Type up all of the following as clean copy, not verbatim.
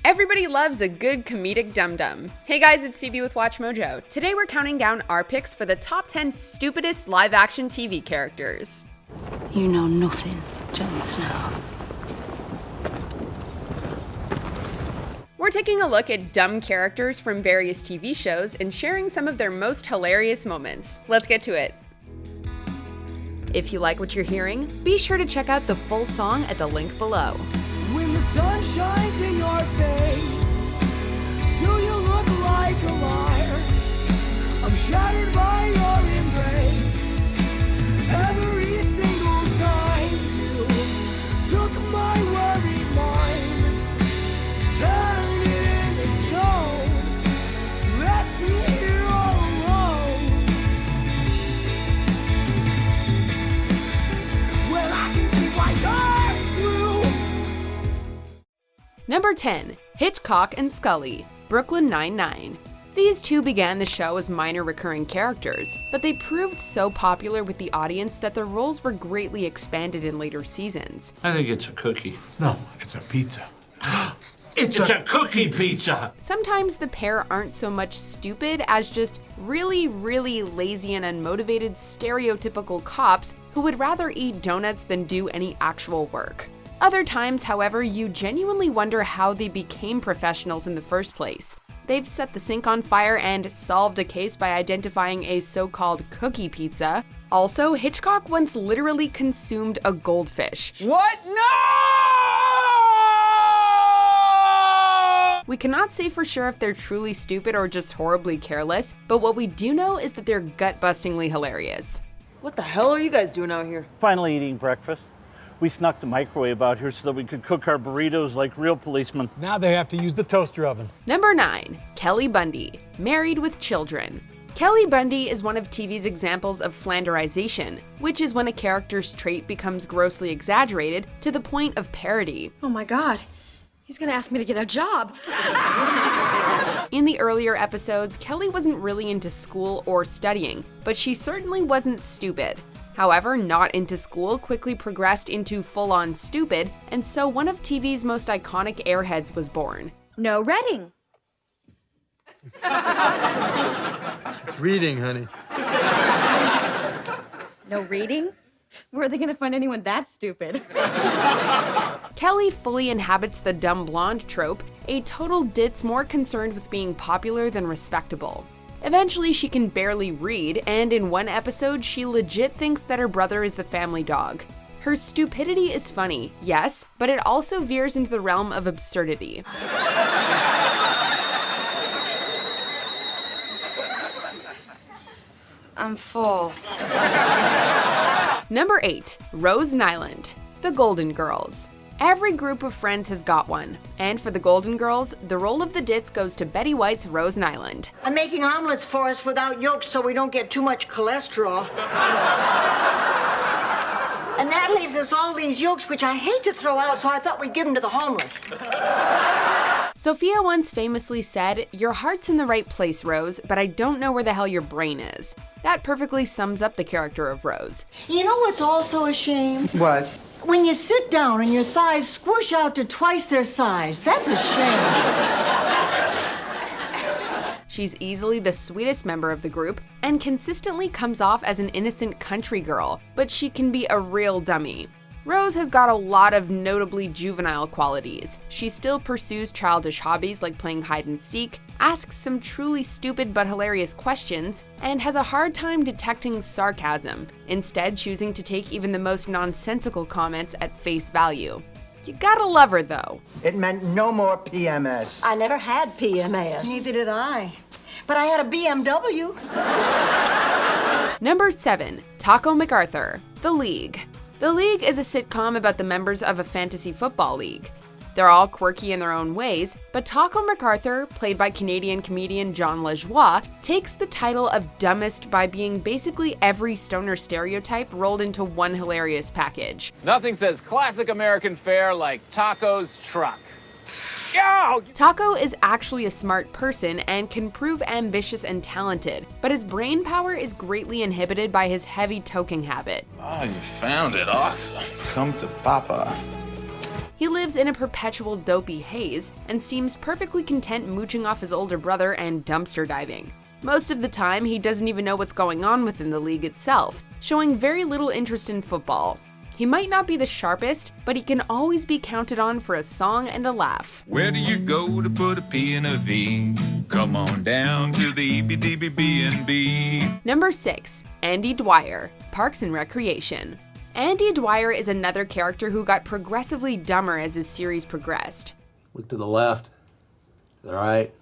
Everybody loves a good comedic dum-dum. Hey guys, it's Phoebe with WatchMojo. Today we're counting down our picks for the top 10 stupidest live-action TV characters. You know nothing, Jon Snow. We're taking a look at dumb characters from various TV shows and sharing some of their most hilarious moments. Let's get to it. If you like what you're hearing, be sure to check out the full song at the link below. When the sun shines in your face, do you look like a liar? I'm shattered by your embrace. Every single time you took my worried mind, turned it into stone, left me here all alone. Well, I can see why you're blue. Number 10. Hitchcock and Scully, Brooklyn Nine-Nine. These two began the show as minor recurring characters, but they proved so popular with the audience that their roles were greatly expanded in later seasons. I think it's a cookie. No, it's a pizza. It's a cookie pizza! Sometimes the pair aren't so much stupid as just really lazy and unmotivated stereotypical cops who would rather eat donuts than do any actual work. Other times, however, you genuinely wonder how they became professionals in the first place. They've set the sink on fire and solved a case by identifying a so-called cookie pizza. Also, Hitchcock once literally consumed a goldfish. What? No! We cannot say for sure if they're truly stupid or just horribly careless, but what we do know is that they're gut-bustingly hilarious. What the hell are you guys doing out here? Finally eating breakfast. We snuck the microwave out here so that we could cook our burritos like real policemen. Now they have to use the toaster oven. Number 9. Kelly Bundy, Married with Children. Kelly Bundy is one of TV's examples of flanderization, which is when a character's trait becomes grossly exaggerated to the point of parody. Oh my God, he's gonna ask me to get a job. In the earlier episodes, Kelly wasn't really into school or studying, but she certainly wasn't stupid. However, not into school quickly progressed into full-on stupid, and so one of TV's most iconic airheads was born. No reading. It's reading, honey. No reading? Where are they gonna find anyone that stupid? Kelly fully inhabits the dumb blonde trope, a total ditz more concerned with being popular than respectable. Eventually, she can barely read, and in one episode, she legit thinks that her brother is the family dog. Her stupidity is funny, yes, but it also veers into the realm of absurdity. I'm full. Number 8. Rose Nyland, The Golden Girls. Every group of friends has got one, and for the Golden Girls, the role of the ditz goes to Betty White's Rose Nyland. I'm making omelets for us without yolks so we don't get too much cholesterol. And that leaves us all these yolks, which I hate to throw out, so I thought we'd give them to the homeless. Sophia once famously said, "Your heart's in the right place, Rose, but I don't know where the hell your brain is." That perfectly sums up the character of Rose. You know what's also a shame? What? When you sit down and your thighs squish out to twice their size. That's a shame. She's easily the sweetest member of the group and consistently comes off as an innocent country girl, but she can be a real dummy. Rose has got a lot of notably juvenile qualities. She still pursues childish hobbies like playing hide and seek, asks some truly stupid but hilarious questions, and has a hard time detecting sarcasm, instead choosing to take even the most nonsensical comments at face value. You gotta love her though. It meant no more PMS. I never had PMS. Neither did I. But I had a BMW. Number 7. Taco MacArthur, The League. The League is a sitcom about the members of a fantasy football league. They're all quirky in their own ways, but Taco MacArthur, played by Canadian comedian John Lajoie, takes the title of dumbest by being basically every stoner stereotype rolled into one hilarious package. Nothing says classic American fare like Taco's truck. Taco is actually a smart person and can prove ambitious and talented, but his brain power is greatly inhibited by his heavy toking habit. Oh, you found it. Awesome. Come to Papa. He lives in a perpetual dopey haze and seems perfectly content mooching off his older brother and dumpster diving. Most of the time, he doesn't even know what's going on within the league itself, showing very little interest in football. He might not be the sharpest, but he can always be counted on for a song and a laugh. Where do you go to put a P in a V? Come on down to the EBDBB&B. Number 6. Andy Dwyer, Parks and Recreation. Andy Dwyer is another character who got progressively dumber as his series progressed. Look to the left, to the right.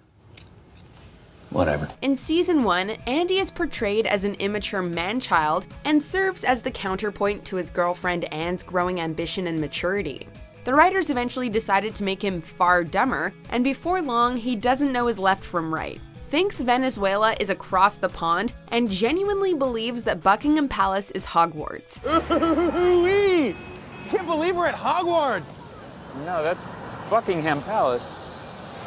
Whatever. In season 1, Andy is portrayed as an immature man-child and serves as the counterpoint to his girlfriend Anne's growing ambition and maturity. The writers eventually decided to make him far dumber, and before long, he doesn't know his left from right, thinks Venezuela is across the pond, and genuinely believes that Buckingham Palace is Hogwarts. Ooh-wee! Can't believe we're at Hogwarts! No, that's Buckingham Palace.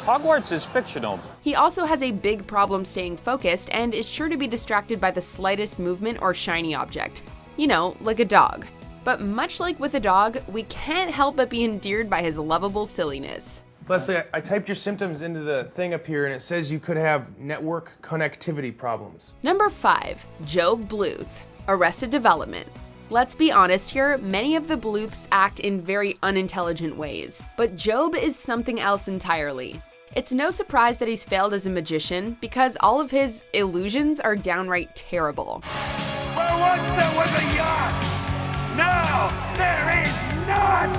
Hogwarts is fictional. He also has a big problem staying focused and is sure to be distracted by the slightest movement or shiny object. You know, like a dog. But much like with a dog, we can't help but be endeared by his lovable silliness. Leslie, I typed your symptoms into the thing up here and it says you could have network connectivity problems. Number 5. Job Bluth, Arrested Development. Let's be honest here, many of the Bluths act in very unintelligent ways, but Job is something else entirely. It's no surprise that he's failed as a magician, because all of his illusions are downright terrible. Where once there was a yacht, now there is not!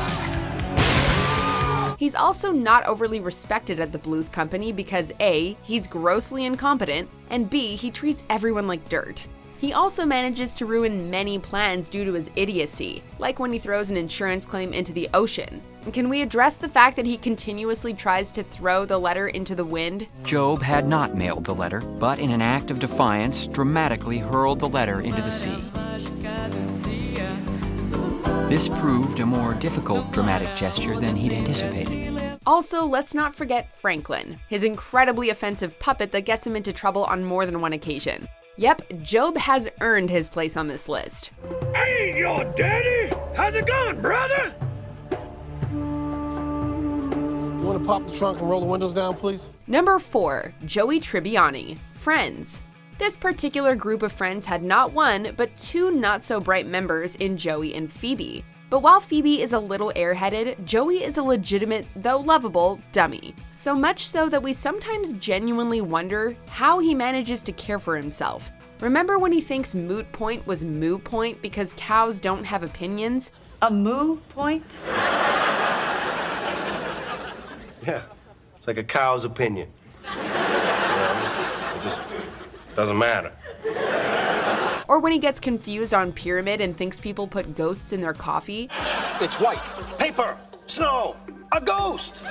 He's also not overly respected at the Bluth Company because A, he's grossly incompetent, and B, he treats everyone like dirt. He also manages to ruin many plans due to his idiocy, like when he throws an insurance claim into the ocean. And can we address the fact that he continuously tries to throw the letter into the wind? Job had not mailed the letter, but in an act of defiance, dramatically hurled the letter into the sea. This proved a more difficult dramatic gesture than he'd anticipated. Also, let's not forget Franklin, his incredibly offensive puppet that gets him into trouble on more than one occasion. Yep, Job has earned his place on this list. Hey, your daddy! How's it going, brother? You want to pop the trunk and roll the windows down, please? Number 4. Joey Tribbiani, Friends. This particular group of friends had not one, but two not-so-bright members in Joey and Phoebe. But while Phoebe is a little airheaded, Joey is a legitimate, though lovable, dummy. So much so that we sometimes genuinely wonder how he manages to care for himself. Remember when he thinks moot point was moo point because cows don't have opinions? A moo point? Yeah, it's like a cow's opinion. It just doesn't matter. Or when he gets confused on Pyramid and thinks people put ghosts in their coffee. It's white. Paper. Snow. A ghost.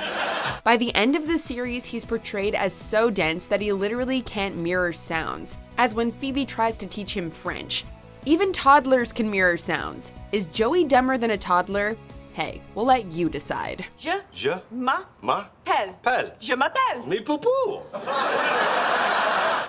By the end of the series, he's portrayed as so dense that he literally can't mirror sounds, as when Phoebe tries to teach him French. Even toddlers can mirror sounds. Is Joey dumber than a toddler? Hey, we'll let you decide. Je m'appelle. Je m'appelle. Me poupou.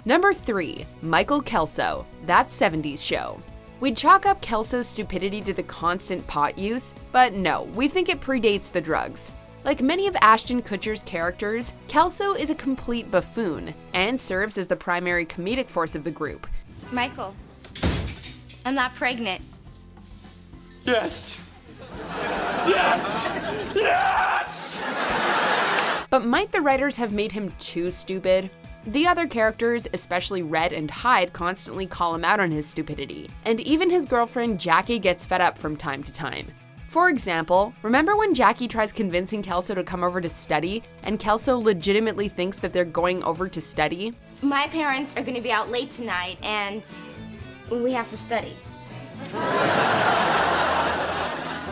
Number 3. Michael Kelso, That 70s Show. We'd chalk up Kelso's stupidity to the constant pot use, but no, we think it predates the drugs. Like many of Ashton Kutcher's characters, Kelso is a complete buffoon and serves as the primary comedic force of the group. Michael, I'm not pregnant. Yes! Yes! Yes! But might the writers have made him too stupid? The other characters, especially Red and Hyde, constantly call him out on his stupidity, and even his girlfriend Jackie gets fed up from time to time. For example, remember when Jackie tries convincing Kelso to come over to study, and Kelso legitimately thinks that they're going over to study? My parents are going to be out late tonight, and we have to study.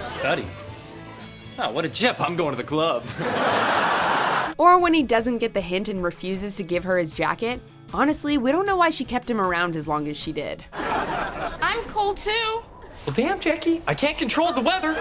Study? Oh, what a jip, I'm going to the club. Or when he doesn't get the hint and refuses to give her his jacket. Honestly, we don't know why she kept him around as long as she did. I'm cold too. Well, damn, Jackie, I can't control the weather.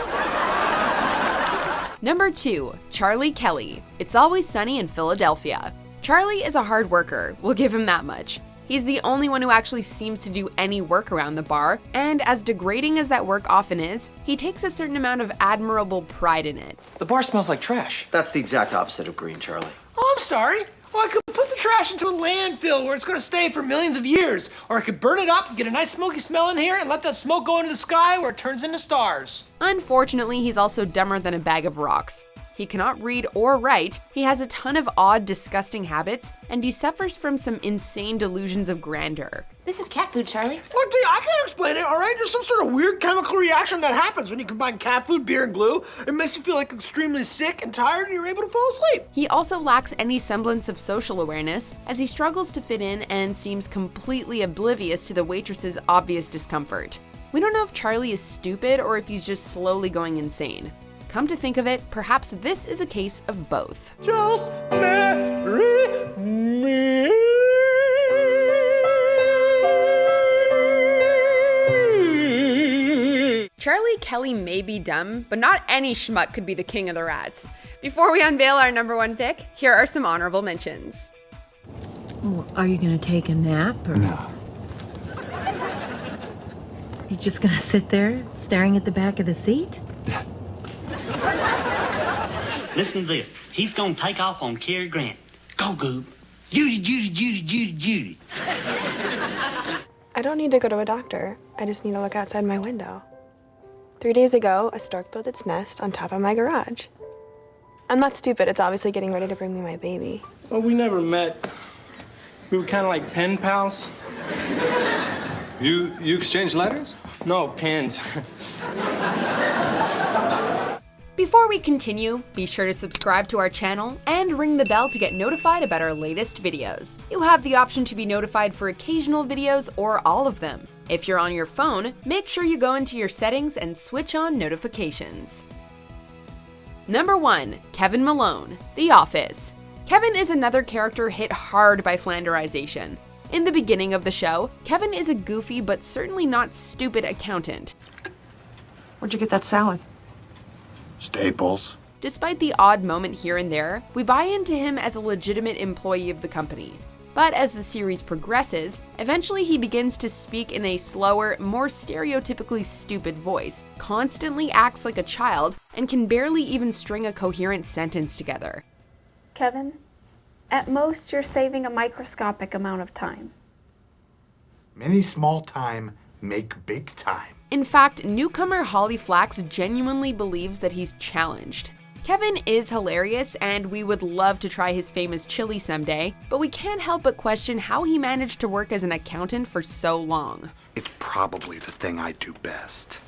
Number 2. Charlie Kelly, It's Always Sunny in Philadelphia. Charlie is a hard worker, we'll give him that much. He's the only one who actually seems to do any work around the bar, and as degrading as that work often is, he takes a certain amount of admirable pride in it. The bar smells like trash. That's the exact opposite of green, Charlie. Oh, I'm sorry. Well, I could put the trash into a landfill where it's going to stay for millions of years. Or I could burn it up and get a nice smoky smell in here and let that smoke go into the sky where it turns into stars. Unfortunately, he's also dumber than a bag of rocks. He cannot read or write, he has a ton of odd, disgusting habits, and he suffers from some insane delusions of grandeur. This is cat food, Charlie. Look, D, I can't explain it, all right? There's some sort of weird chemical reaction that happens when you combine cat food, beer, and glue. It makes you feel like extremely sick and tired, and you're able to fall asleep. He also lacks any semblance of social awareness, as he struggles to fit in and seems completely oblivious to the waitress's obvious discomfort. We don't know if Charlie is stupid or if he's just slowly going insane. Come to think of it, perhaps this is a case of both. Just marry me. Charlie Kelly may be dumb, but not any schmuck could be the king of the rats. Before we unveil our number one pick, here are some honorable mentions. Well, are you gonna take a nap or? No. You just gonna sit there staring at the back of the seat? Listen to this. He's gonna take off on Cary Grant. Go, Goob. Judy, Judy, Judy, Judy, Judy. I don't need to go to a doctor. I just need to look outside my window. 3 days ago, a stork built its nest on top of my garage. I'm not stupid. It's obviously getting ready to bring me my baby. Well, we never met. We were kind of like pen pals. You exchanged letters? No, pens. Before we continue, be sure to subscribe to our channel and ring the bell to get notified about our latest videos. You have the option to be notified for occasional videos or all of them. If you're on your phone, make sure you go into your settings and switch on notifications. Number 1. Kevin Malone, The Office. Kevin is another character hit hard by Flanderization. In the beginning of the show, Kevin is a goofy but certainly not stupid accountant. Where'd you get that salad? Staples. Despite the odd moment here and there, we buy into him as a legitimate employee of the company. But as the series progresses, eventually he begins to speak in a slower, more stereotypically stupid voice, constantly acts like a child, and can barely even string a coherent sentence together. Kevin, at most you're saving a microscopic amount of time. Many small time make big time. In fact, newcomer Holly Flax genuinely believes that he's challenged. Kevin is hilarious, and we would love to try his famous chili someday, but we can't help but question how he managed to work as an accountant for so long. It's probably the thing I do best.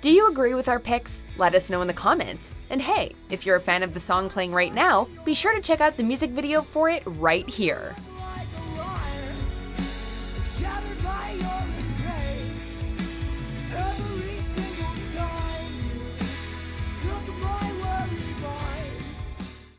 Do you agree with our picks? Let us know in the comments. And hey, if you're a fan of the song playing right now, be sure to check out the music video for it right here. Shattered by your